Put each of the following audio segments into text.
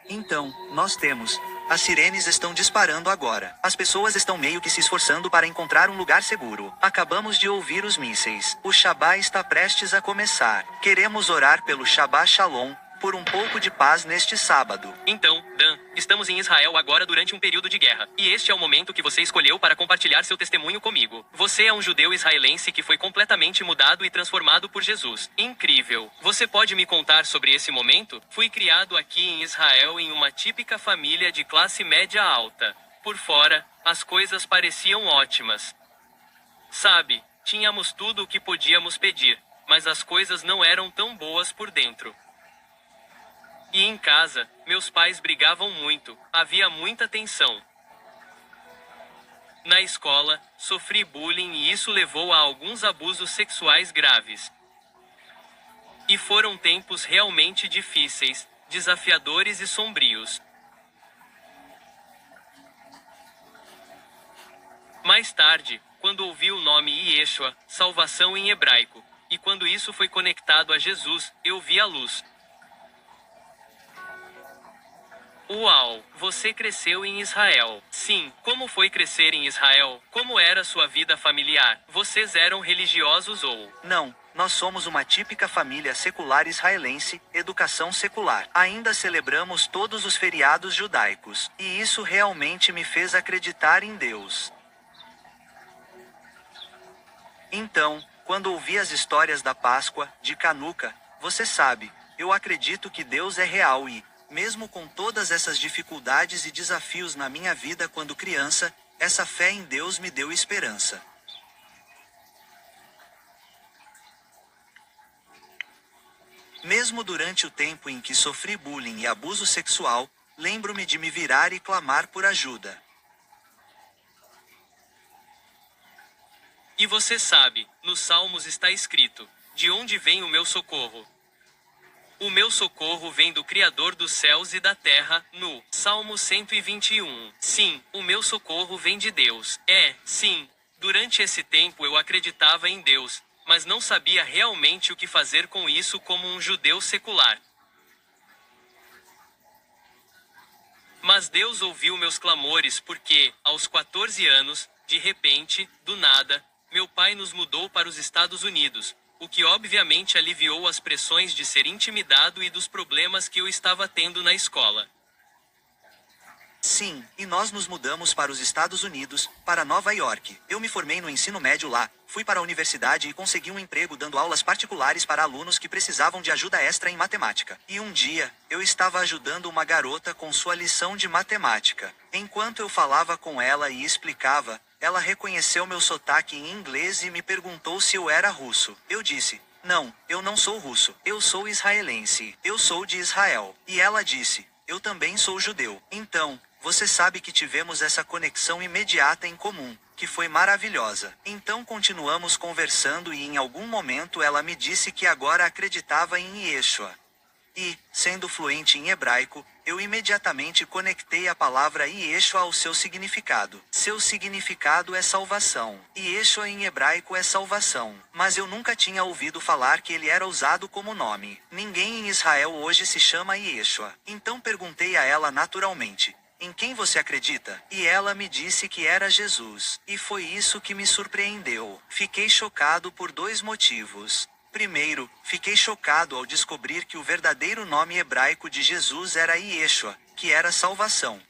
Então, nós temos. As sirenes estão disparando agora. As pessoas estão meio que se esforçando para encontrar um lugar seguro. Acabamos de ouvir os mísseis. O Shabá está prestes a começar. Queremos orar pelo Shabá Shalom, por um pouco de paz neste sábado. Então, Dan, estamos em Israel agora durante um período de guerra. E este é o momento que você escolheu para compartilhar seu testemunho comigo. Você é um judeu israelense que foi completamente mudado e transformado por Jesus. Incrível! Você pode me contar sobre esse momento? Fui criado aqui em Israel em uma típica família de classe média alta. Por fora, as coisas pareciam ótimas. Sabe, tínhamos tudo o que podíamos pedir, mas as coisas não eram tão boas por dentro. E em casa, meus pais brigavam muito, havia muita tensão. Na escola, sofri bullying e isso levou a alguns abusos sexuais graves. E foram tempos realmente difíceis, desafiadores e sombrios. Mais tarde, quando ouvi o nome Yeshua, salvação em hebraico, e quando isso foi conectado a Jesus, eu vi a luz. Uau! Você cresceu em Israel. Sim, como foi crescer em Israel? Como era sua vida familiar? Vocês eram religiosos ou... Não, nós somos uma típica família secular israelense, educação secular. Ainda celebramos todos os feriados judaicos. E isso realmente me fez acreditar em Deus. Então, quando ouvi as histórias da Páscoa, de Hanukkah, você sabe, eu acredito que Deus é real e, mesmo com todas essas dificuldades e desafios na minha vida quando criança, essa fé em Deus me deu esperança. Mesmo durante o tempo em que sofri bullying e abuso sexual, lembro-me de me virar e clamar por ajuda. E você sabe, nos Salmos está escrito: de onde vem o meu socorro? O meu socorro vem do Criador dos céus e da terra, no Salmo 121. Sim, o meu socorro vem de Deus. Sim. Durante esse tempo eu acreditava em Deus, mas não sabia realmente o que fazer com isso como um judeu secular. Mas Deus ouviu meus clamores porque, aos 14 anos, de repente, do nada, meu pai nos mudou para os Estados Unidos, o que obviamente aliviou as pressões de ser intimidado e dos problemas que eu estava tendo na escola. Sim, e nós nos mudamos para os Estados Unidos, para Nova York. Eu me formei no ensino médio lá, fui para a universidade e consegui um emprego dando aulas particulares para alunos que precisavam de ajuda extra em matemática. E um dia, eu estava ajudando uma garota com sua lição de matemática. Enquanto eu falava com ela e explicava, ela reconheceu meu sotaque em inglês e me perguntou se eu era russo. Eu disse: não, eu não sou russo. Eu sou israelense. Eu sou de Israel. E ela disse: eu também sou judeu. Então, você sabe que tivemos essa conexão imediata em comum, que foi maravilhosa. Então continuamos conversando e em algum momento ela me disse que agora acreditava em Yeshua. E, sendo fluente em hebraico, eu imediatamente conectei a palavra Yeshua ao seu significado. Seu significado é salvação. Yeshua em hebraico é salvação. Mas eu nunca tinha ouvido falar que ele era usado como nome. Ninguém em Israel hoje se chama Yeshua. Então perguntei a ela naturalmente: em quem você acredita? E ela me disse que era Jesus. E foi isso que me surpreendeu. Fiquei chocado por 2 motivos. Primeiro, fiquei chocado ao descobrir que o verdadeiro nome hebraico de Jesus era Yeshua, que era salvação.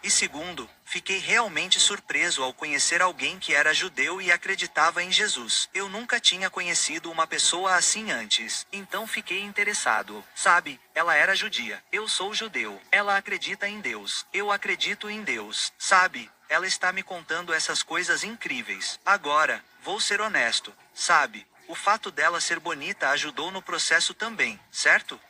E segundo, fiquei realmente surpreso ao conhecer alguém que era judeu e acreditava em Jesus. Eu nunca tinha conhecido uma pessoa assim antes. Então fiquei interessado. Sabe, ela era judia. Eu sou judeu. Ela acredita em Deus. Eu acredito em Deus. Sabe, ela está me contando essas coisas incríveis. Agora, vou ser honesto. Sabe, o fato dela ser bonita ajudou no processo também, certo?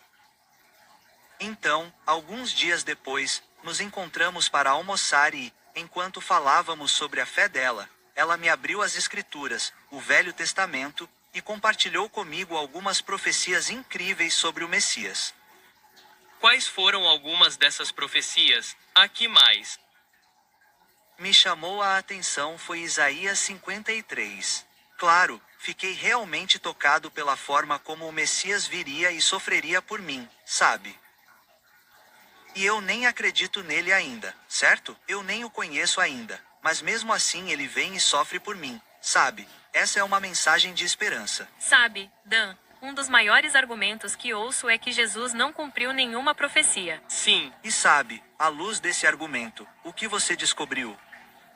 Então, alguns dias depois, nos encontramos para almoçar e, enquanto falávamos sobre a fé dela, ela me abriu as Escrituras, o Velho Testamento, e compartilhou comigo algumas profecias incríveis sobre o Messias. Quais foram algumas dessas profecias? Aqui mais. Me chamou a atenção foi Isaías 53. Claro, fiquei realmente tocado pela forma como o Messias viria e sofreria por mim, sabe? E eu nem acredito nele ainda, certo? Eu nem o conheço ainda. Mas mesmo assim ele vem e sofre por mim, sabe? Essa é uma mensagem de esperança. Sabe, Dan, um dos maiores argumentos que ouço é que Jesus não cumpriu nenhuma profecia. Sim, E sabe, à luz desse argumento, o que você descobriu?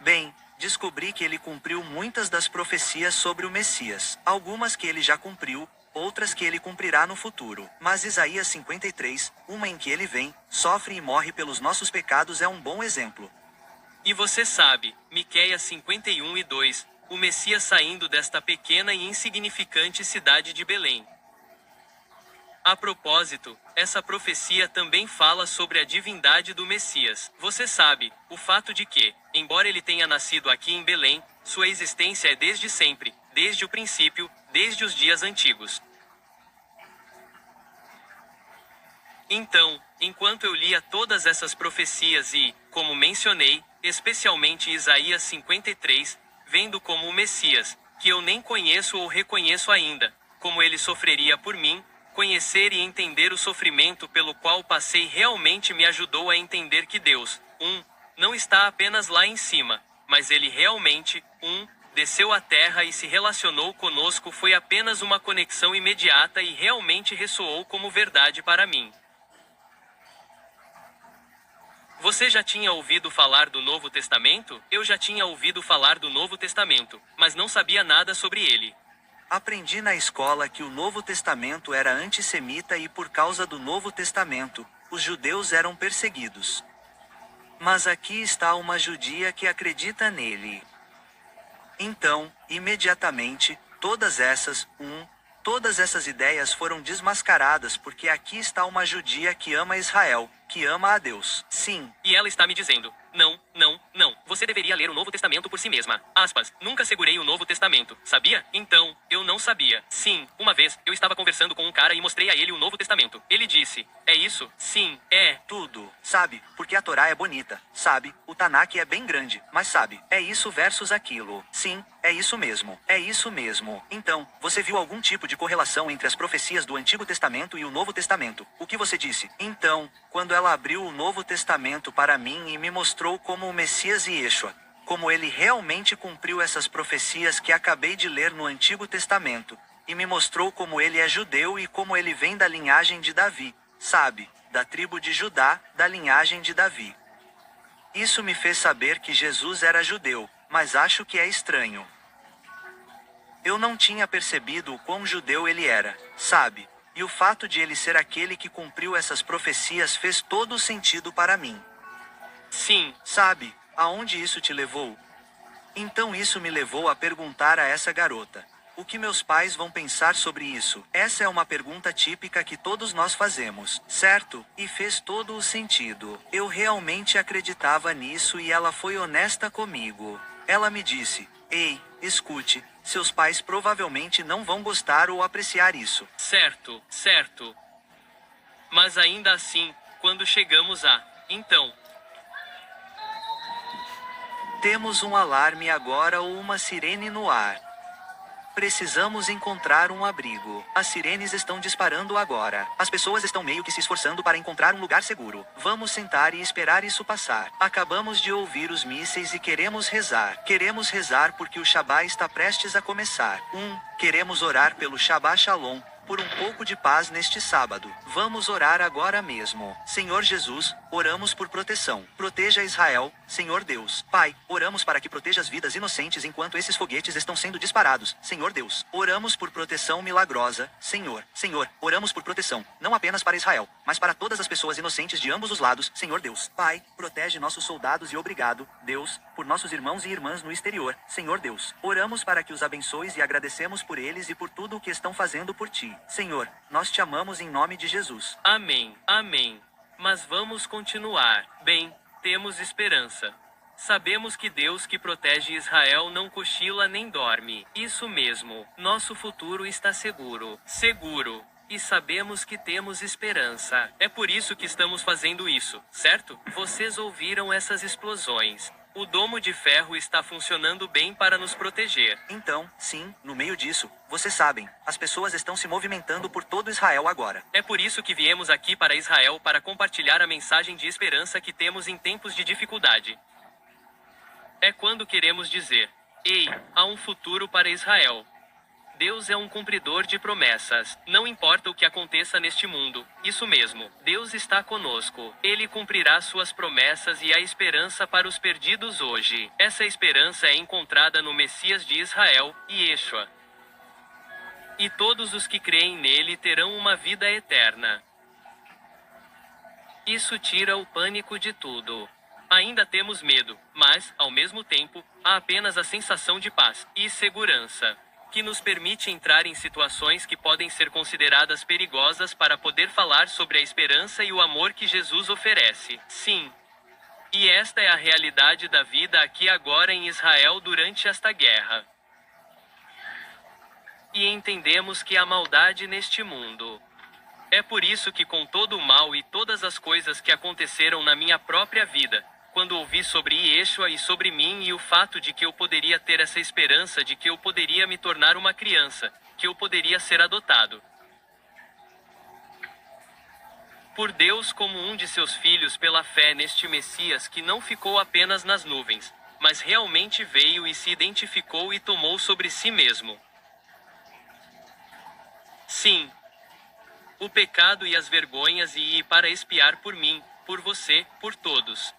Bem, descobri que ele cumpriu muitas das profecias sobre o Messias. Algumas que ele já cumpriu, outras que ele cumprirá no futuro. Mas Isaías 53, uma em que ele vem, sofre e morre pelos nossos pecados é um bom exemplo. e você sabe, Miqueias 51:2, o Messias saindo desta pequena e insignificante cidade de Belém. A propósito, essa profecia também fala sobre a divindade do Messias. Você sabe, o fato de que, embora ele tenha nascido aqui em Belém, sua existência é desde sempre, desde o princípio, desde os dias antigos. Então, enquanto eu lia todas essas profecias e, como mencionei, especialmente Isaías 53, vendo como o Messias, que eu nem conheço ou reconheço ainda, como ele sofreria por mim, conhecer e entender o sofrimento pelo qual passei realmente me ajudou a entender que Deus, não está apenas lá em cima, mas ele realmente, desceu à terra e se relacionou conosco foi apenas uma conexão imediata e realmente ressoou como verdade para mim. Você já tinha ouvido falar do Novo Testamento? Eu já tinha ouvido falar do Novo Testamento, mas não sabia nada sobre ele. Aprendi na escola que o Novo Testamento era antissemita e por causa do Novo Testamento, os judeus eram perseguidos. Mas aqui está uma judia que acredita nele. Então, imediatamente, todas essas ideias foram desmascaradas porque aqui está uma judia que ama Israel, que ama a Deus. Sim. E ela está me dizendo, não, você deveria ler o Novo Testamento por si mesma. Aspas, nunca segurei o Novo Testamento, sabia? Então, eu não sabia. Sim, uma vez, eu estava conversando com um cara e mostrei a ele o Novo Testamento. Ele disse, é isso? Sim, é. Tudo, sabe, porque a Torá é bonita, sabe, o Tanakh é bem grande, mas sabe, é isso versus aquilo. Sim, é isso mesmo, é isso mesmo. Então, você viu algum tipo de correlação entre as profecias do Antigo Testamento e o Novo Testamento? O que você disse? Então, quando ela abriu o Novo Testamento para mim e me mostrou como o Messias e Yeshua, como ele realmente cumpriu essas profecias que acabei de ler no Antigo Testamento, e me mostrou como ele é judeu e como ele vem da linhagem de Davi, sabe, da tribo de Judá, da linhagem de Davi. Isso me fez saber que Jesus era judeu, mas acho que é estranho. Eu não tinha percebido o quão judeu ele era, sabe? E o fato de ele ser aquele que cumpriu essas profecias fez todo o sentido para mim. Sim, Sabe, aonde isso te levou? Então isso me levou a perguntar a essa garota: o que meus pais vão pensar sobre isso? Essa é uma pergunta típica que todos nós fazemos, certo? E fez todo o sentido. Eu realmente acreditava nisso e ela foi honesta comigo. Ela me disse: ei, escute, seus pais provavelmente não vão gostar ou apreciar isso. certo. Mas ainda assim, quando chegamos então, Temos um alarme agora ou uma sirene no ar. Precisamos encontrar um abrigo. As sirenes estão disparando agora. As pessoas estão meio que se esforçando para encontrar um lugar seguro. Vamos sentar e esperar isso passar. Acabamos de ouvir os mísseis e queremos rezar. Queremos rezar porque o Shabá está prestes a começar. Queremos orar pelo Shabá Shalom, por um pouco de paz neste sábado. Vamos orar agora mesmo. Senhor Jesus, oramos por proteção. Proteja Israel, Senhor Deus. Pai, oramos para que proteja as vidas inocentes enquanto esses foguetes estão sendo disparados. Senhor Deus, oramos por proteção milagrosa. Senhor, oramos por proteção, não apenas para Israel, mas para todas as pessoas inocentes de ambos os lados. Senhor Deus. Pai, protege nossos soldados e obrigado, Deus, por nossos irmãos e irmãs no exterior. Senhor Deus, oramos para que os abençoes e agradecemos por eles e por tudo o que estão fazendo por ti. Senhor, nós te amamos em nome de Jesus. amém. Mas vamos continuar. Bem, temos esperança. Sabemos que Deus que protege Israel não cochila nem dorme. Isso mesmo, nosso futuro está seguro. E sabemos que temos esperança. É por isso que estamos fazendo isso, certo? Vocês ouviram essas explosões. O domo de ferro está funcionando bem para nos proteger. Então, sim, no meio disso, vocês sabem, as pessoas estão se movimentando por todo Israel agora. É por isso que viemos aqui para Israel para compartilhar a mensagem de esperança que temos em tempos de dificuldade. É quando queremos dizer: ei, há um futuro para Israel. Deus é um cumpridor de promessas. Não importa o que aconteça neste mundo. Isso mesmo, Deus está conosco. Ele cumprirá suas promessas e há esperança para os perdidos hoje. Essa esperança é encontrada no Messias de Israel, Yeshua. E todos os que creem nele terão uma vida eterna. Isso tira o pânico de tudo. Ainda temos medo, mas, ao mesmo tempo, há apenas a sensação de paz e segurança, que nos permite entrar em situações que podem ser consideradas perigosas para poder falar sobre a esperança e o amor que Jesus oferece. Sim. E esta é a realidade da vida aqui agora em Israel durante esta guerra. E entendemos que há maldade neste mundo. É por isso que, com todo o mal e todas as coisas que aconteceram na minha própria vida, quando ouvi sobre Yeshua e sobre mim e o fato de que eu poderia ter essa esperança de que eu poderia me tornar uma criança, que eu poderia ser adotado por Deus como um de seus filhos pela fé neste Messias que não ficou apenas nas nuvens, mas realmente veio e se identificou e tomou sobre si mesmo. Sim. O pecado e as vergonhas e para expiar por mim, por você, por todos.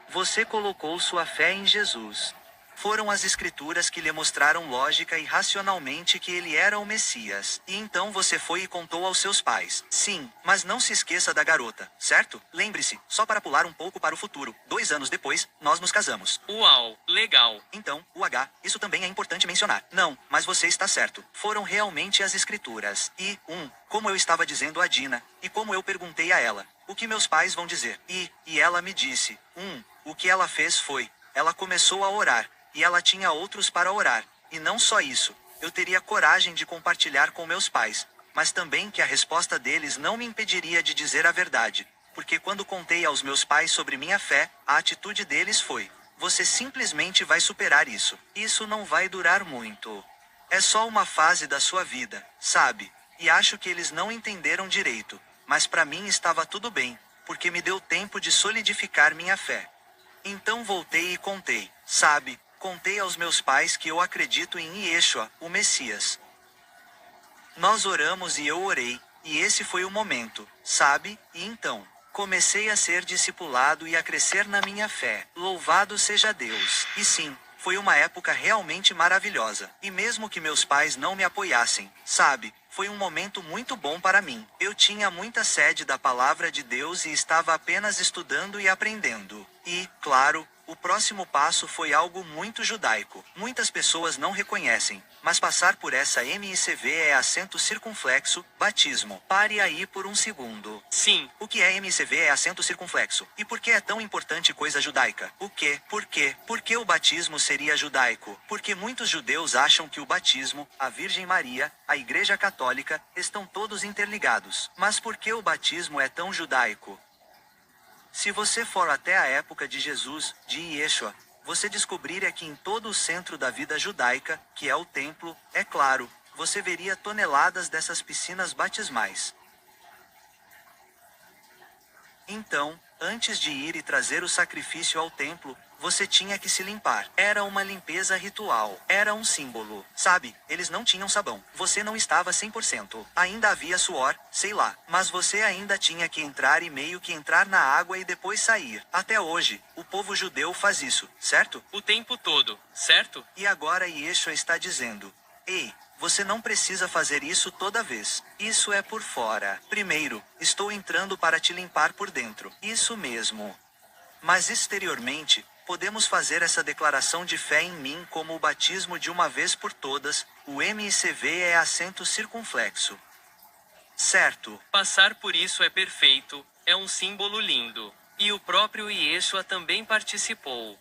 Você colocou sua fé em Jesus. Foram as Escrituras que lhe mostraram lógica e racionalmente que ele era o Messias. E então você foi e contou aos seus pais. Sim, mas não se esqueça da garota, certo? Lembre-se, só para pular um pouco para o futuro. 2 anos depois, nós nos casamos. Uau, legal. Então, o H, isso também é importante mencionar. Não, mas você está certo. Foram realmente as Escrituras. E, como eu estava dizendo a Dina, e como eu perguntei a ela, o que meus pais vão dizer? E ela me disse, o que ela fez foi, ela começou a orar, e ela tinha outros para orar, e não só isso, eu teria coragem de compartilhar com meus pais, mas também que a resposta deles não me impediria de dizer a verdade, porque quando contei aos meus pais sobre minha fé, a atitude deles foi, você simplesmente vai superar isso, isso não vai durar muito. É só uma fase da sua vida, sabe? E acho que eles não entenderam direito, mas para mim estava tudo bem, porque me deu tempo de solidificar minha fé. Então voltei e contei, sabe? Contei aos meus pais que eu acredito em Yeshua, o Messias. Nós oramos e eu orei, e esse foi o momento, sabe? E então, comecei a ser discipulado e a crescer na minha fé. Louvado seja Deus. E sim, foi uma época realmente maravilhosa. E mesmo que meus pais não me apoiassem, sabe? Foi um momento muito bom para mim. Eu tinha muita sede da palavra de Deus e estava apenas estudando e aprendendo. E, claro, o próximo passo foi algo muito judaico. Muitas pessoas não reconhecem, mas passar por essa MICV é acento circunflexo, batismo. Pare aí por um segundo. Sim. O que é MICV é acento circunflexo? E por que é tão importante coisa judaica? O quê? Por quê? Por que o batismo seria judaico? Porque muitos judeus acham que o batismo, a Virgem Maria, a Igreja Católica, estão todos interligados. Mas por que o batismo é tão judaico? Se você for até a época de Jesus, de Yeshua, você descobrirá que em todo o centro da vida judaica, que é o templo, é claro, você veria toneladas dessas piscinas batismais. Então, antes de ir e trazer o sacrifício ao templo, você tinha que se limpar. Era uma limpeza ritual. Era um símbolo. Sabe, eles não tinham sabão. Você não estava 100%. Ainda havia suor, sei lá. Mas você ainda tinha que entrar e meio que entrar na água e depois sair. Até hoje, o povo judeu faz isso, certo? O tempo todo, certo? E agora Yeshua está dizendo: ei, você não precisa fazer isso toda vez. Isso é por fora. Primeiro, estou entrando para te limpar por dentro. Isso mesmo. Mas exteriormente, podemos fazer essa declaração de fé em mim como o batismo de uma vez por todas, o MICV é acento circunflexo. Certo. Passar por isso é perfeito, é um símbolo lindo. E o próprio Yeshua também participou.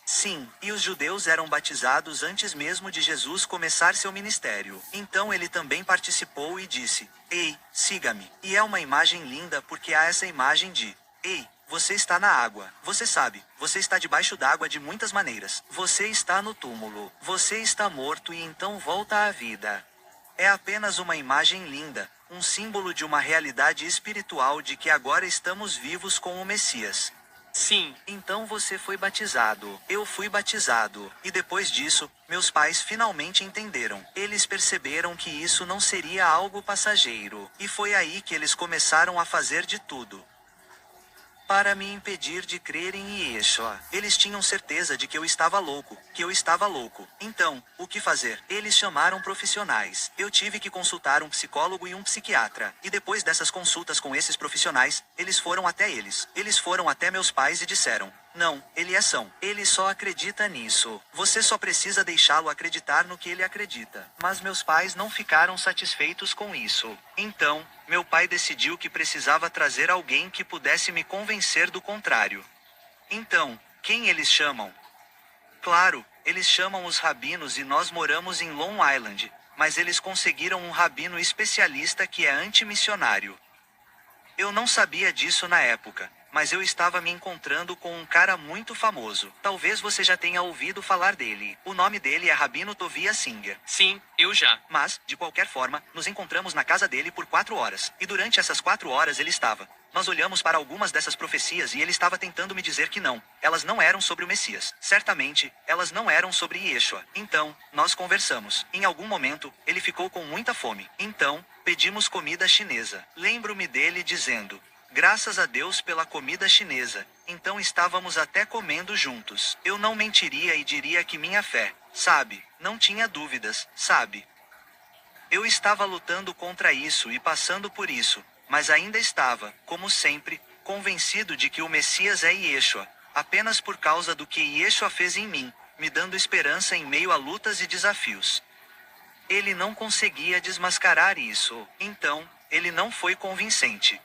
Sim, e os judeus eram batizados antes mesmo de Jesus começar seu ministério. Então ele também participou e disse: ei, siga-me. E é uma imagem linda porque há essa imagem de: ei, Você está na água. Você sabe, você está debaixo d'água de muitas maneiras. Você está no túmulo. Você está morto e então volta à vida. É apenas uma imagem linda, um símbolo de uma realidade espiritual de que agora estamos vivos com o Messias. Sim, Então você foi batizado. Eu fui batizado. E depois disso, meus pais finalmente entenderam. Eles perceberam que isso não seria algo passageiro. E foi aí que eles começaram a fazer de tudo para me impedir de crer em Yeshua. Eles tinham certeza de que eu estava louco, Então, o que fazer? Eles chamaram profissionais. Eu tive que consultar um psicólogo e um psiquiatra. E depois dessas consultas com esses profissionais, eles foram até eles. Eles foram até meus pais e disseram: não, ele é são. Ele só acredita nisso. Você só precisa deixá-lo acreditar no que ele acredita. Mas meus pais não ficaram satisfeitos com isso. Então, meu pai decidiu que precisava trazer alguém que pudesse me convencer do contrário. Então, quem eles chamam? Claro, eles chamam os rabinos e nós moramos em Long Island, mas eles conseguiram um rabino especialista que é antimissionário. Eu não sabia disso na época, mas eu estava me encontrando com um cara muito famoso. Talvez você já tenha ouvido falar dele. O nome dele é Rabino Tovia Singer. sim, eu já. Mas, de qualquer forma, nos encontramos na casa dele por 4 horas. E durante essas 4 horas ele estava. Nós olhamos para algumas dessas profecias e ele estava tentando me dizer que não. Elas não eram sobre o Messias. Certamente, elas não eram sobre Yeshua. Então, nós conversamos. Em algum momento, ele ficou com muita fome. Então, pedimos comida chinesa. Lembro-me dele dizendo: graças a Deus pela comida chinesa. Então estávamos até comendo juntos. Eu não mentiria e diria que minha fé, sabe, não tinha dúvidas, sabe. Eu estava lutando contra isso e passando por isso, mas ainda estava, como sempre, convencido de que o Messias é Yeshua, apenas por causa do que Yeshua fez em mim, me dando esperança em meio a lutas e desafios. Ele não conseguia desmascarar isso, então, ele não foi convincente.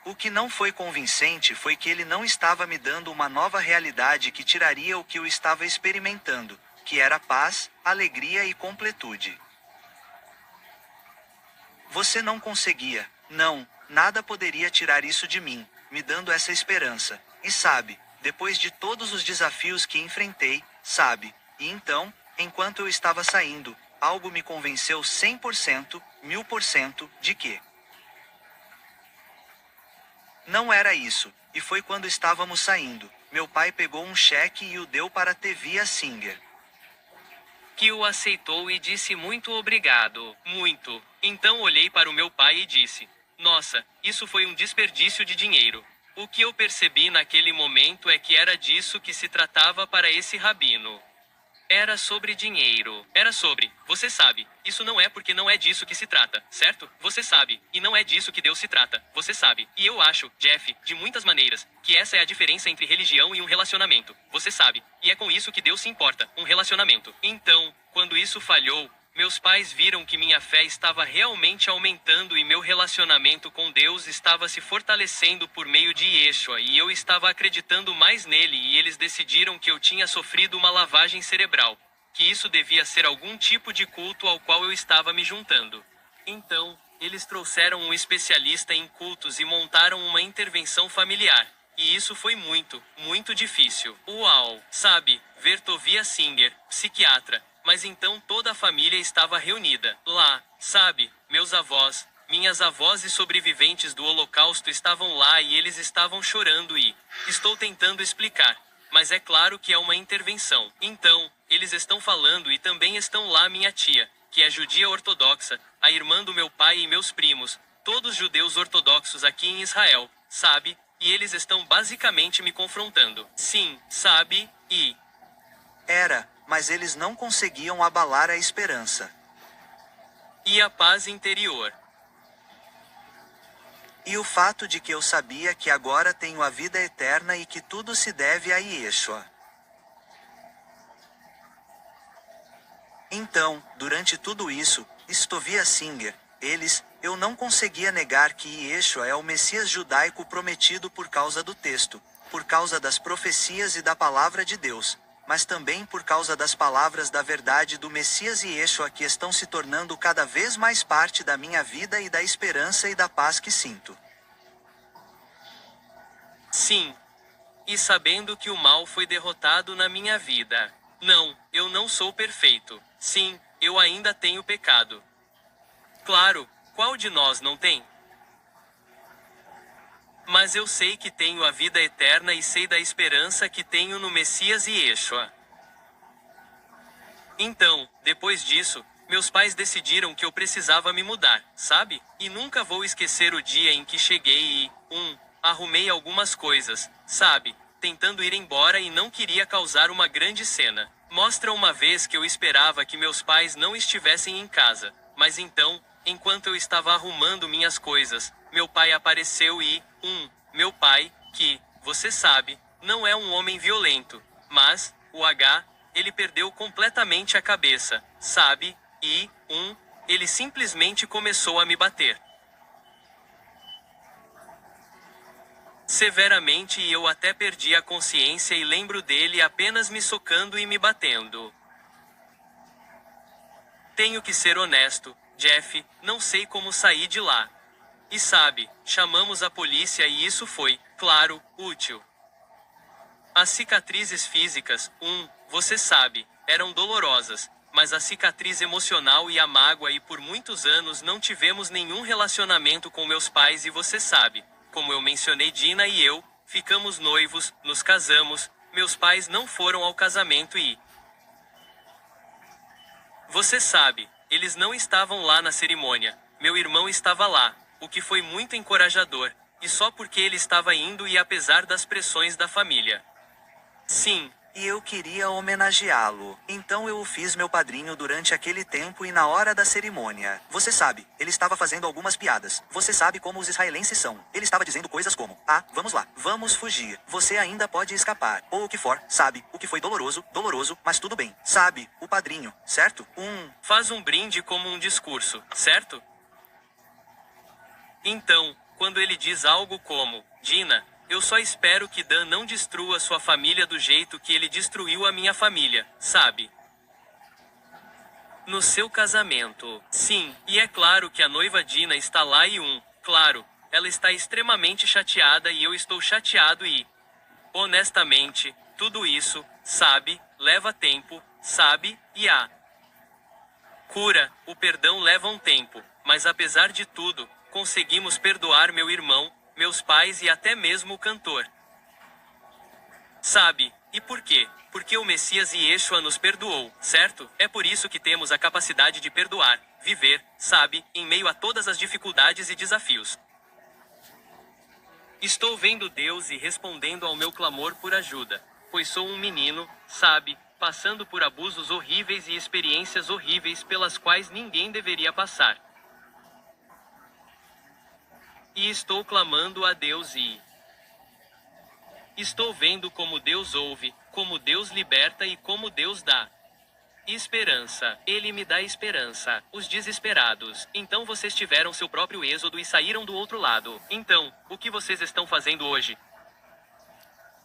O que não foi convincente foi que ele não estava me dando uma nova realidade que tiraria o que eu estava experimentando, que era paz, alegria e completude. Você não conseguia, não, nada poderia tirar isso de mim, me dando essa esperança. E sabe, depois de todos os desafios que enfrentei, sabe, e então, enquanto eu estava saindo, algo me convenceu 100%, 1000% de que não era isso, e foi quando estávamos saindo. Meu pai pegou um cheque e o deu para Tovia Singer. Que o aceitou e disse muito obrigado. Muito. Então olhei para o meu pai e disse: nossa, isso foi um desperdício de dinheiro. O que eu percebi naquele momento é que era disso que se tratava para esse rabino. Era sobre dinheiro. Era sobre, você sabe, isso não é porque não é disso que se trata, certo? Você sabe, e não é disso que Deus se trata, você sabe. E eu acho, Jeff, de muitas maneiras, que essa é a diferença entre religião e um relacionamento. Você sabe, e é com isso que Deus se importa, um relacionamento. Então, quando isso falhou, meus pais viram que minha fé estava realmente aumentando e meu relacionamento com Deus estava se fortalecendo por meio de Yeshua e eu estava acreditando mais nele e eles decidiram que eu tinha sofrido uma lavagem cerebral, que isso devia ser algum tipo de culto ao qual eu estava me juntando. Então, eles trouxeram um especialista em cultos e montaram uma intervenção familiar. E isso foi muito, muito difícil. Uau! Sabe, ver Tovia Singer, psiquiatra. Mas então toda a família estava reunida. Lá, sabe, meus avós, minhas avós e sobreviventes do Holocausto estavam lá e eles estavam chorando e... Estou tentando explicar. Mas é claro que é uma intervenção. Então, eles estão falando e também estão lá minha tia, que é judia ortodoxa, a irmã do meu pai e meus primos, todos judeus ortodoxos aqui em Israel, sabe? E eles estão basicamente me confrontando. Sim, sabe, e... Mas eles não conseguiam abalar a esperança. E a paz interior. E o fato de que eu sabia que agora tenho a vida eterna e que tudo se deve a Yeshua. Então, durante tudo isso, Tovia Singer, eu não conseguia negar que Yeshua é o Messias judaico prometido por causa do texto, por causa das profecias e da palavra de Deus, mas também por causa das palavras da verdade do Messias Yeshua que estão se tornando cada vez mais parte da minha vida e da esperança e da paz que sinto. Sim. E sabendo que o mal foi derrotado na minha vida. Não, eu não sou perfeito. Sim, eu ainda tenho pecado. Claro, qual de nós não tem? Mas eu sei que tenho a vida eterna e sei da esperança que tenho no Messias e Yeshua. Então, depois disso, meus pais decidiram que eu precisava me mudar, sabe? E nunca vou esquecer o dia em que cheguei e, arrumei algumas coisas, sabe? Tentando ir embora e não queria causar uma grande cena. Mostra uma vez que eu esperava que meus pais não estivessem em casa, mas então, enquanto eu estava arrumando minhas coisas, meu pai apareceu e, meu pai, que, você sabe, não é um homem violento, mas, ele perdeu completamente a cabeça, sabe? E, ele simplesmente começou a me bater. Severamente e eu até perdi a consciência e lembro dele apenas me socando e me batendo. Tenho que ser honesto, Jeff, não sei como sair de lá. E sabe, chamamos a polícia e isso foi, claro, útil. As cicatrizes físicas, você sabe, eram dolorosas, mas a cicatriz emocional e a mágoa e por muitos anos não tivemos nenhum relacionamento com meus pais e você sabe, como eu mencionei Dina e eu, ficamos noivos, nos casamos, meus pais não foram ao casamento e... Você sabe, eles não estavam lá na cerimônia, meu irmão estava lá, o que foi muito encorajador, e só porque ele estava indo e apesar das pressões da família. Sim. E eu queria homenageá-lo. Então eu o fiz meu padrinho durante aquele tempo e na hora da cerimônia. Você sabe, ele estava fazendo algumas piadas. Você sabe como os israelenses são. Ele estava dizendo coisas como, vamos lá, vamos fugir. Você ainda pode escapar. Ou o que for, sabe, o que foi doloroso, mas tudo bem. Sabe, o padrinho, certo? Faz um brinde como um discurso, certo? Então, quando ele diz algo como, Dina, eu só espero que Dan não destrua sua família do jeito que ele destruiu a minha família, sabe? No seu casamento. Sim, e é claro que a noiva Dina está lá e claro, ela está extremamente chateada e eu estou chateado e... Honestamente, tudo isso, sabe, leva tempo, sabe, e a cura, o perdão leva um tempo, mas apesar de tudo, conseguimos perdoar meu irmão, meus pais e até mesmo o cantor. Sabe, e por quê? Porque o Messias e Yeshua nos perdoou, certo? É por isso que temos a capacidade de perdoar, viver, sabe, em meio a todas as dificuldades e desafios. Estou vendo Deus e respondendo ao meu clamor por ajuda, pois sou um menino, sabe, passando por abusos horríveis e experiências horríveis pelas quais ninguém deveria passar. E estou clamando a Deus e estou vendo como Deus ouve, como Deus liberta e como Deus dá esperança. Ele me dá esperança. Os desesperados. Então vocês tiveram seu próprio êxodo e saíram do outro lado. Então, o que vocês estão fazendo hoje?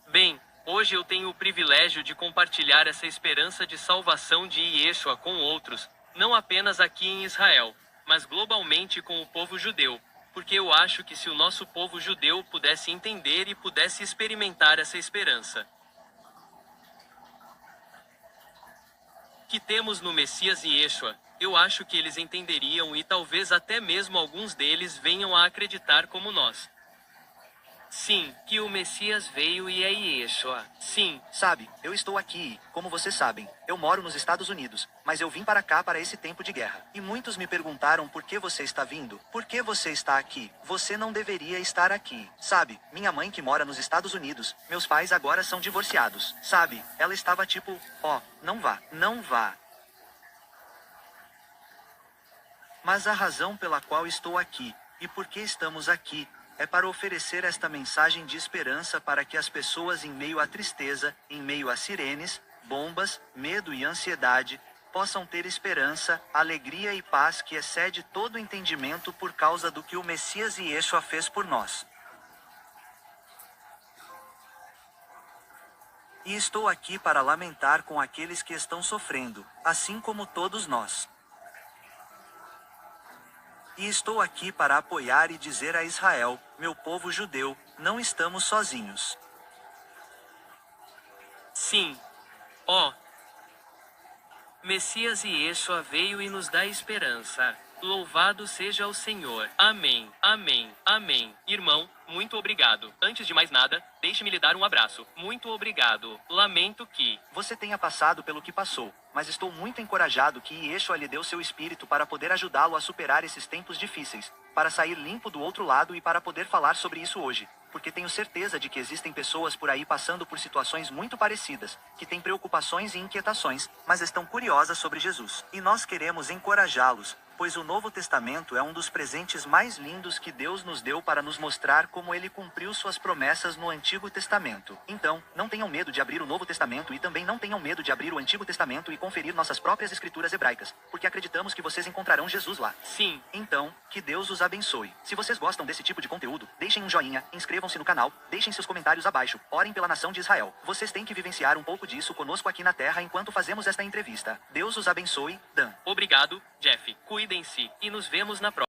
Bem, hoje eu tenho o privilégio de compartilhar essa esperança de salvação de Yeshua com outros, não apenas aqui em Israel, mas globalmente com o povo judeu. Porque eu acho que se o nosso povo judeu pudesse entender e pudesse experimentar essa esperança que temos no Messias e Yeshua, eu acho que eles entenderiam e talvez até mesmo alguns deles venham a acreditar como nós. Sim, que o Messias veio e é Yeshua. Sim. Sabe, eu estou aqui, como vocês sabem, eu moro nos Estados Unidos, mas eu vim para cá para esse tempo de guerra. E muitos me perguntaram por que você está vindo, por que você está aqui, você não deveria estar aqui. Sabe, minha mãe que mora nos Estados Unidos, meus pais agora são divorciados, sabe, ela estava tipo, não vá, não vá. Mas a razão pela qual estou aqui, e por que estamos aqui, é para oferecer esta mensagem de esperança para que as pessoas em meio à tristeza, em meio a sirenes, bombas, medo e ansiedade, possam ter esperança, alegria e paz que excede todo entendimento por causa do que o Messias e Yeshua fez por nós. E estou aqui para lamentar com aqueles que estão sofrendo, assim como todos nós. E estou aqui para apoiar e dizer a Israel, meu povo judeu, Não estamos sozinhos. Sim. Ó. Messias e Yeshua veio e nos dá esperança. Louvado seja o Senhor. Amém, amém, amém. Irmão, muito obrigado. Antes de mais nada, deixe-me lhe dar um abraço. Muito obrigado. Lamento que Você tenha passado pelo que passou, mas estou muito encorajado que Yeshua lhe deu seu espírito para poder ajudá-lo a superar esses tempos difíceis, para sair limpo do outro lado e para poder falar sobre isso hoje. Porque tenho certeza de que existem pessoas por aí passando por situações muito parecidas, que têm preocupações e inquietações, mas estão curiosas sobre Jesus. E nós queremos encorajá-los, pois o Novo Testamento é um dos presentes mais lindos que Deus nos deu para nos mostrar como ele cumpriu suas promessas no Antigo Testamento. Então, não tenham medo de abrir o Novo Testamento e também não tenham medo de abrir o Antigo Testamento e conferir nossas próprias escrituras hebraicas, porque acreditamos que vocês encontrarão Jesus lá. sim. Então, que Deus os abençoe. Se vocês gostam desse tipo de conteúdo, deixem um joinha, inscrevam-se no canal, deixem seus comentários abaixo, orem pela nação de Israel. Vocês têm que vivenciar um pouco disso conosco aqui na Terra enquanto fazemos esta entrevista. Deus os abençoe, Dan. Obrigado, Jeff. Cuidem-se e nos vemos na próxima.